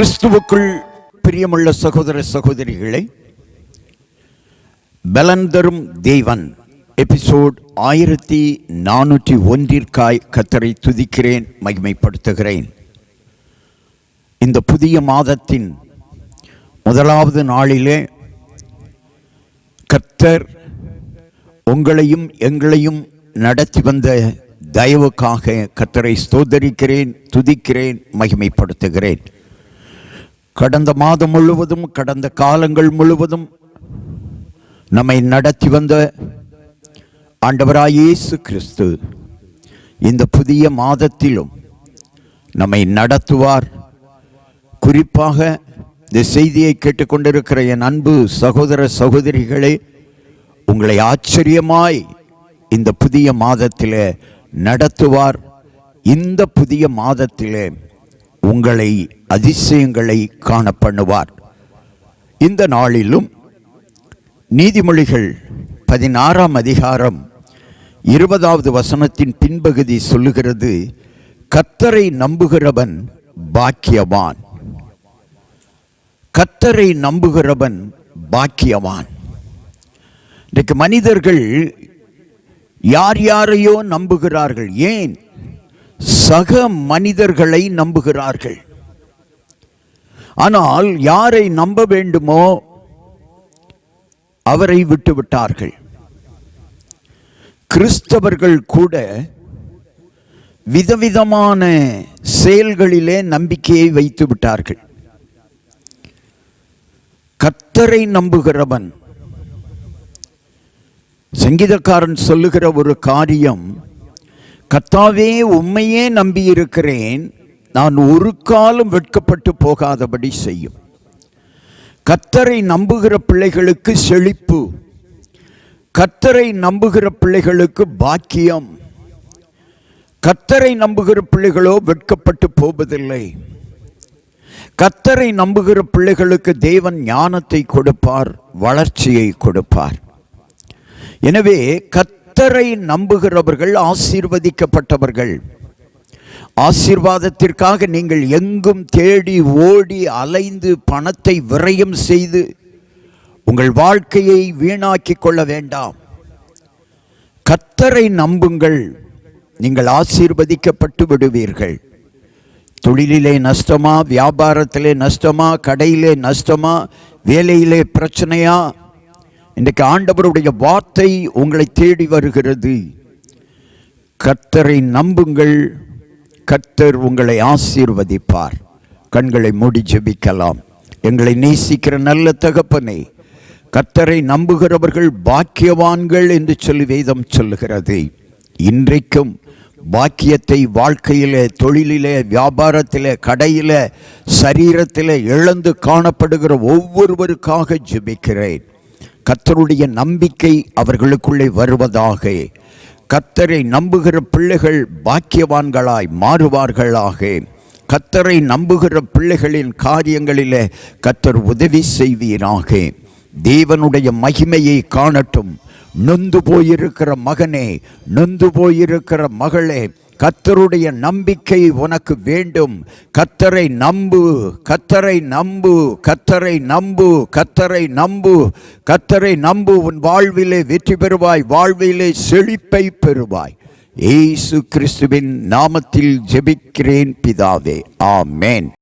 கிறிஸ்துவுக்குள் பிரியமுள்ள சகோதர சகோதரிகளை, பலன் தரும் தேவன் எபிசோட் 1401 கர்த்தரை துதிக்கிறேன், மகிமைப்படுத்துகிறேன். இந்த புதிய மாதத்தின் முதலாவது நாளிலே கர்த்தர் உங்களையும் எங்களையும் நடத்தி வந்த தயவுக்காக கர்த்தரை ஸ்தோத்தரிக்கிறேன், துதிக்கிறேன், மகிமைப்படுத்துகிறேன். கடந்த மாதம் முழுவதும், கடந்த காலங்கள் முழுவதும் நம்மை நடத்தி வந்த ஆண்டவராகிய இயேசு கிறிஸ்து இந்த புதிய மாதத்திலும் நம்மை நடத்துவார். குறிப்பாக இந்த செய்தியை கேட்டுக்கொண்டிருக்கிற என் அன்பு சகோதர சகோதரிகளே, உங்களை ஆச்சரியமாய் இந்த புதிய மாதத்திலே நடத்துவார். இந்த புதிய மாதத்திலே உங்களை அதிசயங்களை காண பண்ணுவார். இந்த நாளிலும் நீதிமொழிகள் 16 அதிகாரம் 20வது வசனத்தின் பின்பகுதி சொல்லுகிறது, கர்த்தரை நம்புகிறவன் பாக்கியவான். கர்த்தரை நம்புகிறவன் பாக்கியவான். இன்றைக்கு மனிதர்கள் யார் யாரையோ நம்புகிறார்கள். ஏன்? சக மனிதர்களை நம்புகிறார்கள். ஆனால் யாரை நம்ப வேண்டுமோ அவரை விட்டுவிட்டார்கள். கிறிஸ்தவர்கள் கூட விதவிதமான செயல்களிலே நம்பிக்கையை வைத்து விட்டார்கள். கர்த்தரை நம்புகிறவன், சங்கீதக்காரன் சொல்லுகிற ஒரு காரியம், கர்த்தாவே உம்மையே நம்பியிருக்கிறேன், நான் ஒரு காலம் வெட்கப்பட்டு போகாதபடி செய்யும். கர்த்தரை நம்புகிற பிள்ளைகளுக்கு செழிப்பு, கர்த்தரை நம்புகிற பிள்ளைகளுக்கு பாக்கியம். கர்த்தரை நம்புகிற பிள்ளைகளோ வெட்கப்பட்டு போவதில்லை. கர்த்தரை நம்புகிற பிள்ளைகளுக்கு தேவன் ஞானத்தை கொடுப்பார், வளர்ச்சியை கொடுப்பார். எனவே கர்த்தரை நம்புகிறவர்கள் ஆசீர்வதிக்கப்பட்டவர்கள். ஆசீர்வாதத்திற்காக நீங்கள் எங்கும் தேடி ஓடி அலைந்து பணத்தை விரயம் செய்து உங்கள் வாழ்க்கையை வீணாக்கி கொள்ள வேண்டாம். கர்த்தரை நம்புங்கள், நீங்கள் ஆசீர்வதிக்கப்பட்டு விடுவீர்கள். தொழிலிலே நஷ்டமா, வியாபாரத்திலே நஷ்டமா, கடையிலே நஷ்டமா, வேலையிலே பிரச்சனையா, இன்றைக்கு ஆண்டவருடைய வார்த்தை உங்களை தேடி வருகிறது. கர்த்தரை நம்புங்கள், கர்த்தர் உங்களை ஆசீர்வதிப்பார். கண்களை மூடி ஜெபிக்கலாம். எங்களை நேசிக்கிற நல்ல தகப்பனே, கர்த்தரை நம்புகிறவர்கள் பாக்கியவான்கள் என்று சொல்லி வேதம் சொல்லுகிறது. இன்றைக்கும் பாக்கியத்தை வாழ்க்கையிலே, தொழிலிலே, வியாபாரத்திலே, கடையிலே, சரீரத்திலே இழந்து காணப்படுகிற ஒவ்வொருவருக்காக ஜெபிக்கிறேன். கர்த்தருடைய நம்பிக்கை அவர்களுக்குள்ளே வருவதாக. கர்த்தரை நம்புகிற பிள்ளைகள் பாக்கியவான்களாய் மாறுவார்களாக. கர்த்தரை நம்புகிற பிள்ளைகளின் காரியங்களிலே கர்த்தர் உதவி செய்வீராக. தேவனுடைய மகிமையை காணட்டும். நொந்து போயிருக்கிற மகனே, நொந்து போயிருக்கிற மகளே, கர்த்தருடைய நம்பிக்கை உனக்கு வேண்டும். கர்த்தரை நம்பு, கர்த்தரை நம்பு, கர்த்தரை நம்பு, கர்த்தரை நம்பு, கர்த்தரை நம்பு. உன் வாழ்விலே வெற்றி பெறுவாய், வாழ்விலே செழிப்பை பெறுவாய். இயேசு கிறிஸ்துவின் நாமத்தில் ஜெபிக்கிறேன் பிதாவே, ஆமென்.